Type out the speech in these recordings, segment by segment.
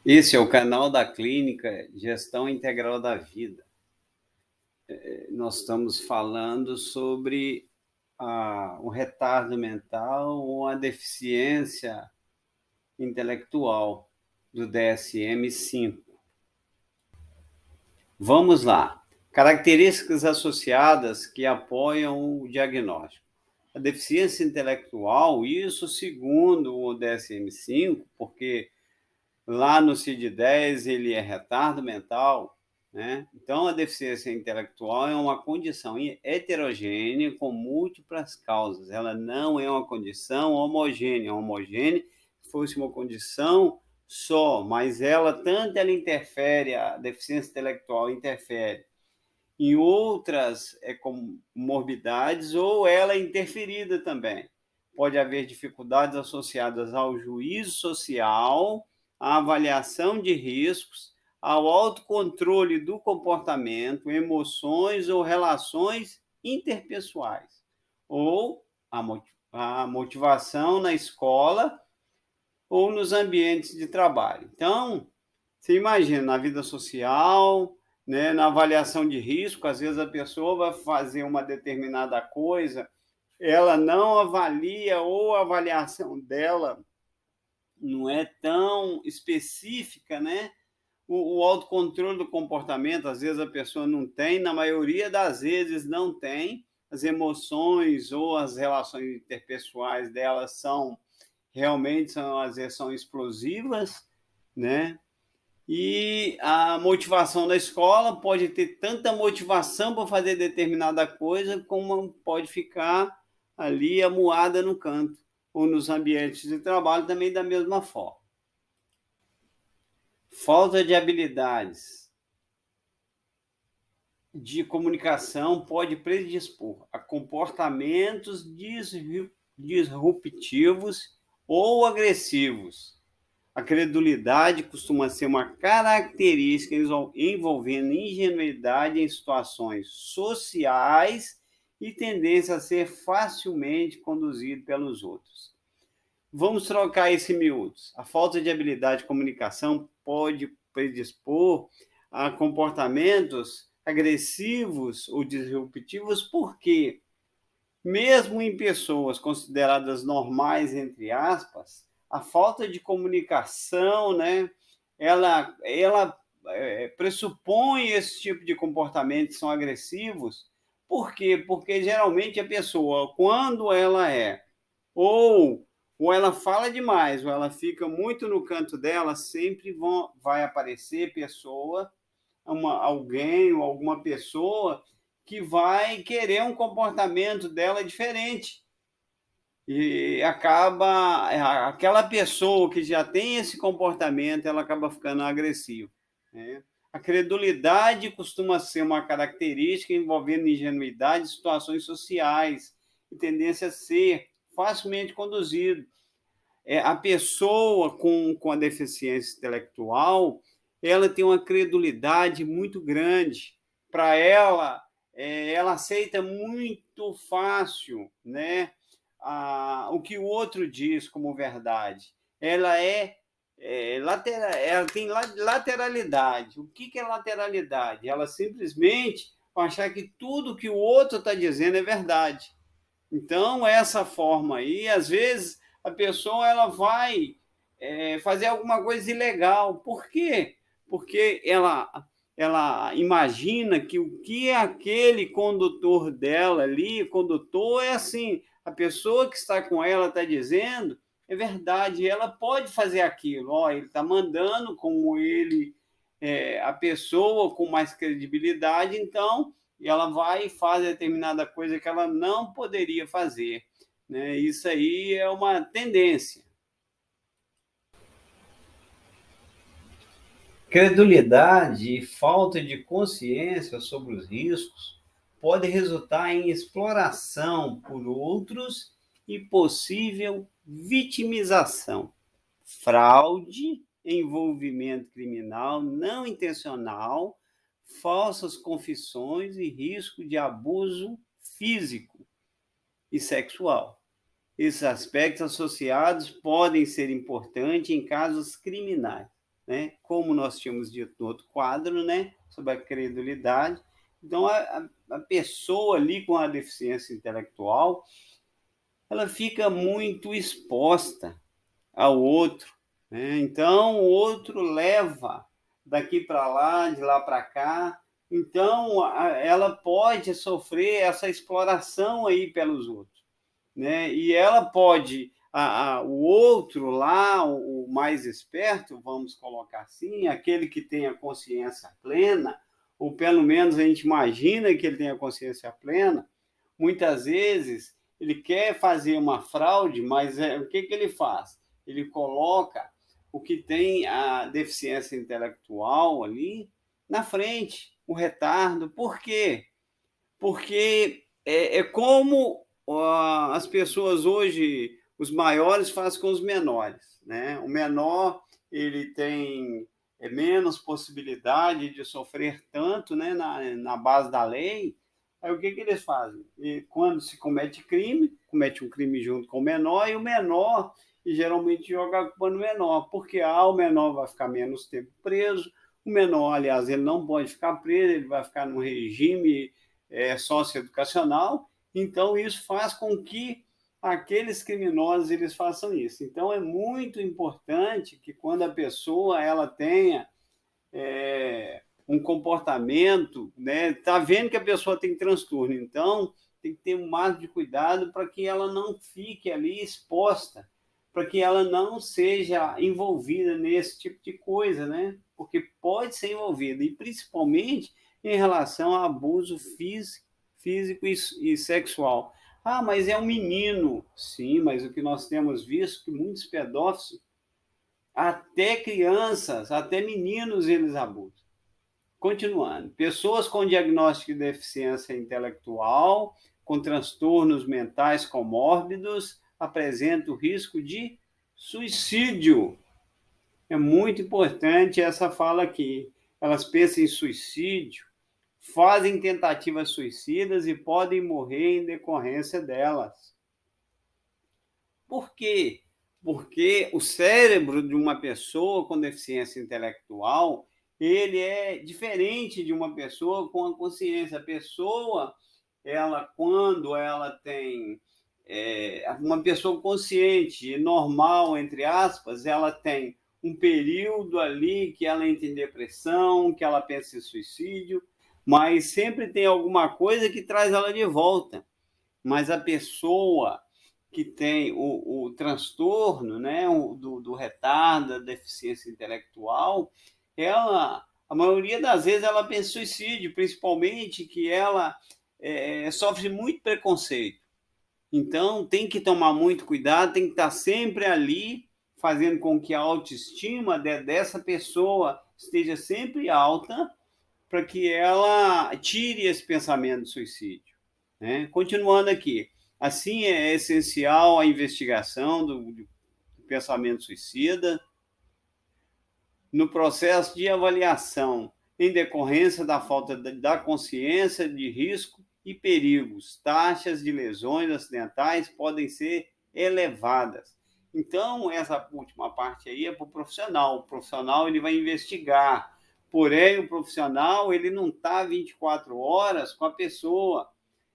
Esse é o canal da Clínica Gestão Integral da Vida. Nós estamos falando sobre um retardo mental ou a deficiência intelectual do DSM-5. Vamos lá. Características associadas que apoiam o diagnóstico. A deficiência intelectual, isso segundo o DSM-5, porque lá no CID-10 ele é retardo mental, né? Então, a deficiência intelectual é uma condição heterogênea com múltiplas causas. Ela não é uma condição homogênea. Homogênea, se fosse uma condição só, mas ela interfere, a deficiência intelectual interfere em outras comorbidades ou ela é interferida também. Pode haver dificuldades associadas ao juízo social, à avaliação de riscos, ao autocontrole do comportamento, emoções ou relações interpessoais, ou a motivação na escola ou nos ambientes de trabalho. Então, você imagina, na vida social, né, na avaliação de risco, às vezes a pessoa vai fazer uma determinada coisa, ela não avalia ou a avaliação dela não é tão específica, né? O autocontrole do comportamento, às vezes a pessoa não tem, na maioria das vezes não tem, as emoções ou as relações interpessoais dela às vezes são explosivas, né? E a motivação da escola pode ter tanta motivação para fazer determinada coisa, como pode ficar ali amuada no canto, ou nos ambientes de trabalho também da mesma forma. Falta de habilidades de comunicação pode predispor a comportamentos disruptivos ou agressivos. A credulidade costuma ser uma característica envolvendo ingenuidade em situações sociais e tendência a ser facilmente conduzido pelos outros. Vamos trocar esse miúdos. A falta de habilidade de comunicação pode predispor a comportamentos agressivos ou disruptivos, porque, mesmo em pessoas consideradas normais, entre aspas, a falta de comunicação, né, ela pressupõe esse tipo de comportamentos que são agressivos. Por quê? Porque geralmente a pessoa, quando ela ou, ou ela fala demais, ou ela fica muito no canto dela, vai aparecer alguém ou alguma pessoa que vai querer um comportamento dela diferente. E aquela pessoa que já tem esse comportamento, ela acaba ficando agressiva, né? A credulidade costuma ser uma característica envolvendo ingenuidade em situações sociais e tendência a ser facilmente conduzido. A pessoa com a deficiência intelectual, ela tem uma credulidade muito grande. Para ela, ela aceita muito fácil, né, o que o outro diz como verdade. Ela tem lateralidade. O que é lateralidade? Ela simplesmente achar que tudo que o outro está dizendo é verdade. Então, essa forma aí, às vezes, a pessoa ela vai fazer alguma coisa ilegal. Por quê? Porque ela imagina que o que aquele condutor dela ali, condutor, é assim, a pessoa que está com ela está dizendo, é verdade, ela pode fazer aquilo. Ó, ele está mandando como ele, a pessoa com mais credibilidade, então e ela vai e faz determinada coisa que ela não poderia fazer, né? Isso aí é uma tendência. Credulidade e falta de consciência sobre os riscos pode resultar em exploração por outros e possível vitimização, fraude, envolvimento criminal não intencional, falsas confissões e risco de abuso físico e sexual. Esses aspectos associados podem ser importantes em casos criminais. né? Como nós tínhamos dito no outro quadro, né? Sobre a credulidade. Então, a pessoa ali com a deficiência intelectual, ela fica muito exposta ao outro, né? Então, o outro leva daqui para lá, de lá para cá. Então, ela pode sofrer essa exploração aí pelos outros, né? E ela pode, o outro lá, o mais esperto, vamos colocar assim, aquele que tem a consciência plena, ou pelo menos a gente imagina que ele tem a consciência plena, muitas vezes ele quer fazer uma fraude, mas o que ele faz? Ele coloca o que tem a deficiência intelectual ali na frente, o retardo. Por quê? Porque é como as pessoas hoje, os maiores fazem com os menores, né? O menor ele tem menos possibilidade de sofrer tanto, né, na base da lei. Aí o que eles fazem? E quando se comete um crime junto com o menor e geralmente joga a culpa no menor, porque o menor vai ficar menos tempo preso, o menor, aliás, ele não pode ficar preso, ele vai ficar num regime socioeducacional, então isso faz com que aqueles criminosos eles façam isso. Então é muito importante que quando a pessoa ela tenha um comportamento, né, tá vendo que a pessoa tem transtorno, então tem que ter um máximo de cuidado para que ela não fique ali exposta, para que ela não seja envolvida nesse tipo de coisa, né? Porque pode ser envolvida, e principalmente em relação a abuso físico e sexual. Ah, mas é um menino. Sim, mas o que nós temos visto é que muitos pedófilos, até crianças, até meninos, eles abusam. Continuando, pessoas com diagnóstico de deficiência intelectual, com transtornos mentais comórbidos, apresentam risco de suicídio. É muito importante essa fala aqui. Elas pensam em suicídio, fazem tentativas suicidas e podem morrer em decorrência delas. Por quê? Porque o cérebro de uma pessoa com deficiência intelectual, ele é diferente de uma pessoa com a consciência. A pessoa, ela, quando ela tem uma pessoa consciente, normal, entre aspas, ela tem um período ali que ela entra em depressão, que ela pensa em suicídio, mas sempre tem alguma coisa que traz ela de volta. Mas a pessoa que tem o transtorno, né, do retardo, da deficiência intelectual, ela, a maioria das vezes, ela pensa em suicídio, principalmente que ela sofre muito preconceito. Então, tem que tomar muito cuidado, tem que estar sempre ali, fazendo com que a autoestima dessa pessoa esteja sempre alta, para que ela tire esse pensamento de suicídio, né? Continuando aqui, assim é essencial a investigação do pensamento suicida no processo de avaliação em decorrência da falta da consciência de risco e perigos. Taxas de lesões acidentais podem ser elevadas. Então, essa última parte aí é para o profissional. O profissional ele vai investigar. Porém, o profissional ele não está 24 horas com a pessoa.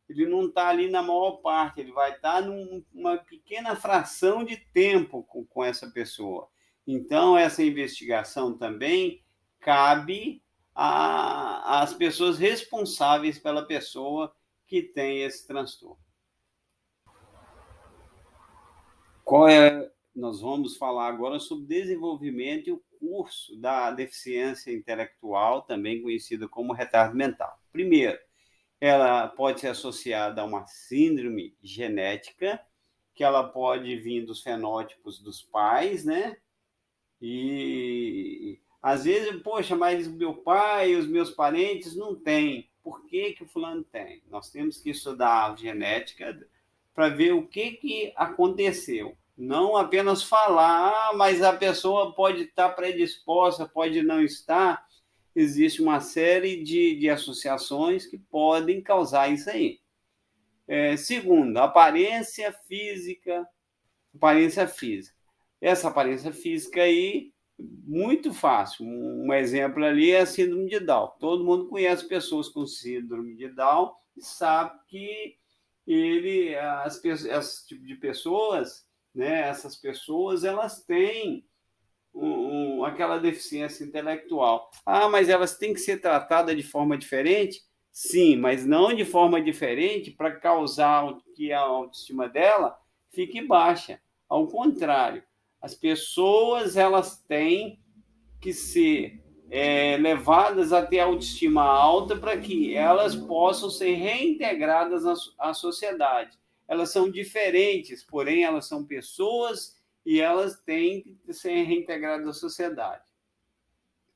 Ele não está ali na maior parte. Ele vai estar numa pequena fração de tempo com essa pessoa. Então, essa investigação também cabe às pessoas responsáveis pela pessoa que tem esse transtorno. Nós vamos falar agora sobre desenvolvimento e o curso da deficiência intelectual, também conhecida como retardo mental. Primeiro, ela pode ser associada a uma síndrome genética, que ela pode vir dos fenótipos dos pais, né? E às vezes, poxa, mas meu pai e os meus parentes não têm. Por que que o fulano tem? Nós temos que estudar a genética para ver o que aconteceu. Não apenas falar, mas a pessoa pode estar predisposta, pode não estar. Existe uma série de associações que podem causar isso aí. Segundo, aparência física. Aparência física. Essa aparência física aí Muito fácil. Um exemplo ali é a síndrome de Down. Todo mundo conhece pessoas com síndrome de Down e sabe que esse tipo de pessoas, né, essas pessoas, elas têm aquela deficiência intelectual. Ah, mas elas têm que ser tratadas de forma diferente? Sim, mas não de forma diferente para causar que a autoestima dela fique baixa. Ao contrário, as pessoas elas têm que ser levadas a ter autoestima alta para que elas possam ser reintegradas à sociedade. Elas são diferentes, porém elas são pessoas e elas têm que ser reintegradas à sociedade.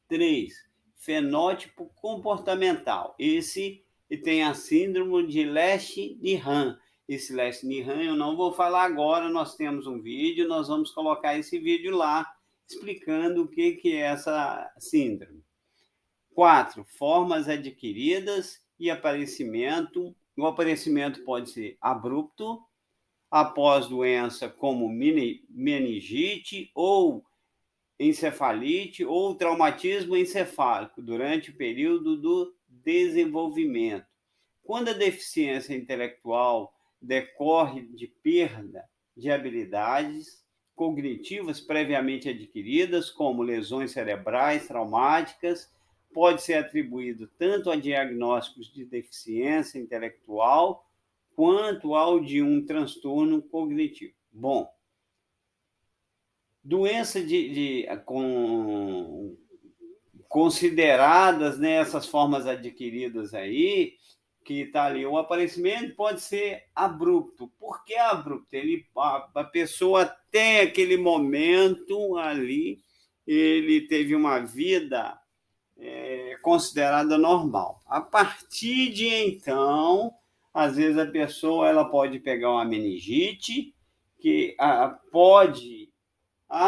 3. Fenótipo comportamental. Esse tem a síndrome de Lesch-Nyhan. Esse Lesch-Nyhan eu não vou falar agora, nós temos um vídeo, nós vamos colocar esse vídeo lá, explicando o que é essa síndrome. 4. Formas adquiridas e aparecimento. O aparecimento pode ser abrupto, após doença como meningite ou encefalite ou traumatismo encefálico durante o período do desenvolvimento. Quando a deficiência intelectual decorre de perda de habilidades cognitivas previamente adquiridas, como lesões cerebrais traumáticas, pode ser atribuído tanto a diagnósticos de deficiência intelectual quanto ao de um transtorno cognitivo. Bom, doença consideradas, né, essas formas adquiridas aí, que está ali, o aparecimento pode ser abrupto. Por que abrupto? A pessoa tem aquele momento ali, ele teve uma vida considerada normal. A partir de então, às vezes a pessoa ela pode pegar uma meningite, que pode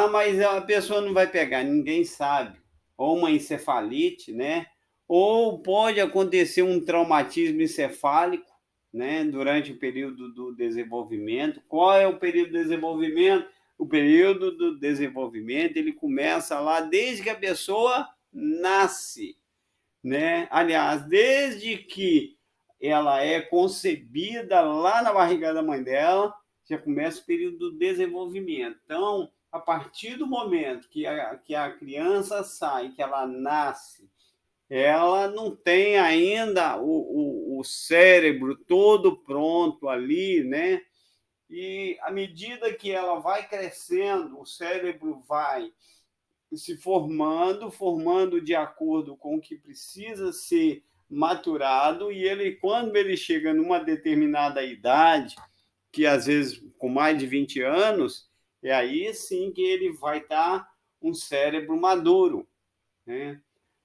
mas a pessoa não vai pegar, ninguém sabe. Ou uma encefalite, né? Ou pode acontecer um traumatismo encefálico, né? Durante o período do desenvolvimento. Qual é o período do desenvolvimento? O período do desenvolvimento, ele começa lá desde que a pessoa nasce, né? Aliás, desde que ela é concebida lá na barriga da mãe dela, já começa o período do desenvolvimento. Então, a partir do momento que a criança sai, que ela nasce, ela não tem ainda o cérebro todo pronto ali, né? E à medida que ela vai crescendo, o cérebro vai se formando de acordo com o que precisa ser maturado, e ele, quando ele chega numa determinada idade, que às vezes com mais de 20 anos, é aí sim que ele vai estar um cérebro maduro, né?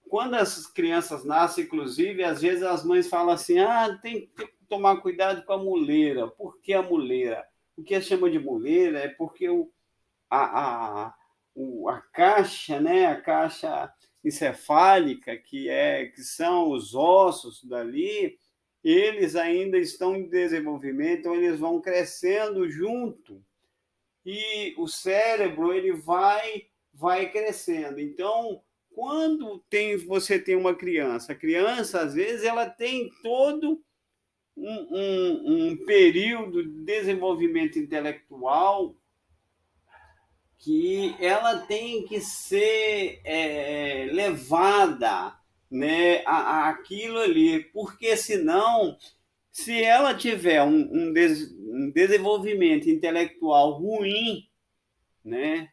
Quando essas crianças nascem, inclusive, às vezes as mães falam assim, tem que tomar cuidado com a muleira. Por que a muleira? O que a chama de muleira é porque a, a caixa, né, a caixa encefálica, que são os ossos dali, eles ainda estão em desenvolvimento, então eles vão crescendo junto e o cérebro ele vai crescendo. Então, quando você tem uma criança, a criança às vezes ela tem todo um período de desenvolvimento intelectual que ela tem que ser levada, né, aquilo ali, porque senão, se ela tiver um desenvolvimento intelectual ruim, né,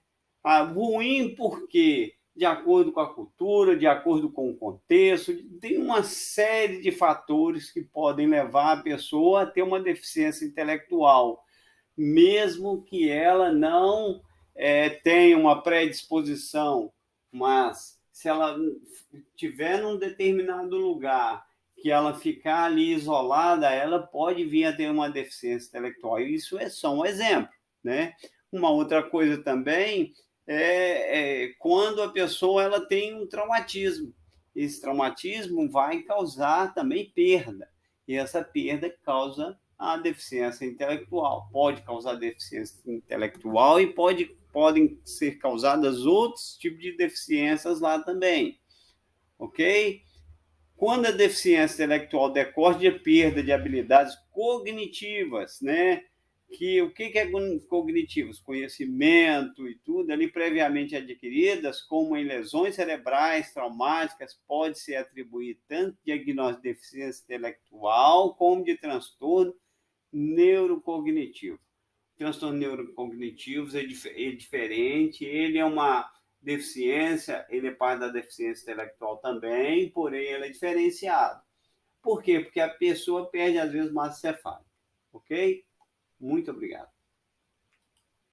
ruim porque, de acordo com a cultura, de acordo com o contexto, tem uma série de fatores que podem levar a pessoa a ter uma deficiência intelectual, mesmo que ela não tenha uma predisposição, mas se ela estiver num determinado lugar, que ela ficar ali isolada, ela pode vir a ter uma deficiência intelectual. E isso é só um exemplo, né? Uma outra coisa também é quando a pessoa ela tem um traumatismo. Esse traumatismo vai causar também perda. E essa perda causa a deficiência intelectual. Pode causar deficiência intelectual e pode podem ser causadas outros tipos de deficiências lá também, ok? Quando a deficiência intelectual decorre de perda de habilidades cognitivas, né? O que é cognitivos? Conhecimento e tudo, ali previamente adquiridas, como em lesões cerebrais traumáticas, pode ser atribuído tanto diagnóstico de deficiência intelectual como de transtorno neurocognitivo. Transtornos neurocognitivos é diferente, ele é uma deficiência, ele é parte da deficiência intelectual também, porém ele é diferenciado. Por quê? Porque a pessoa perde, às vezes, massa cefálica. Ok? Muito obrigado.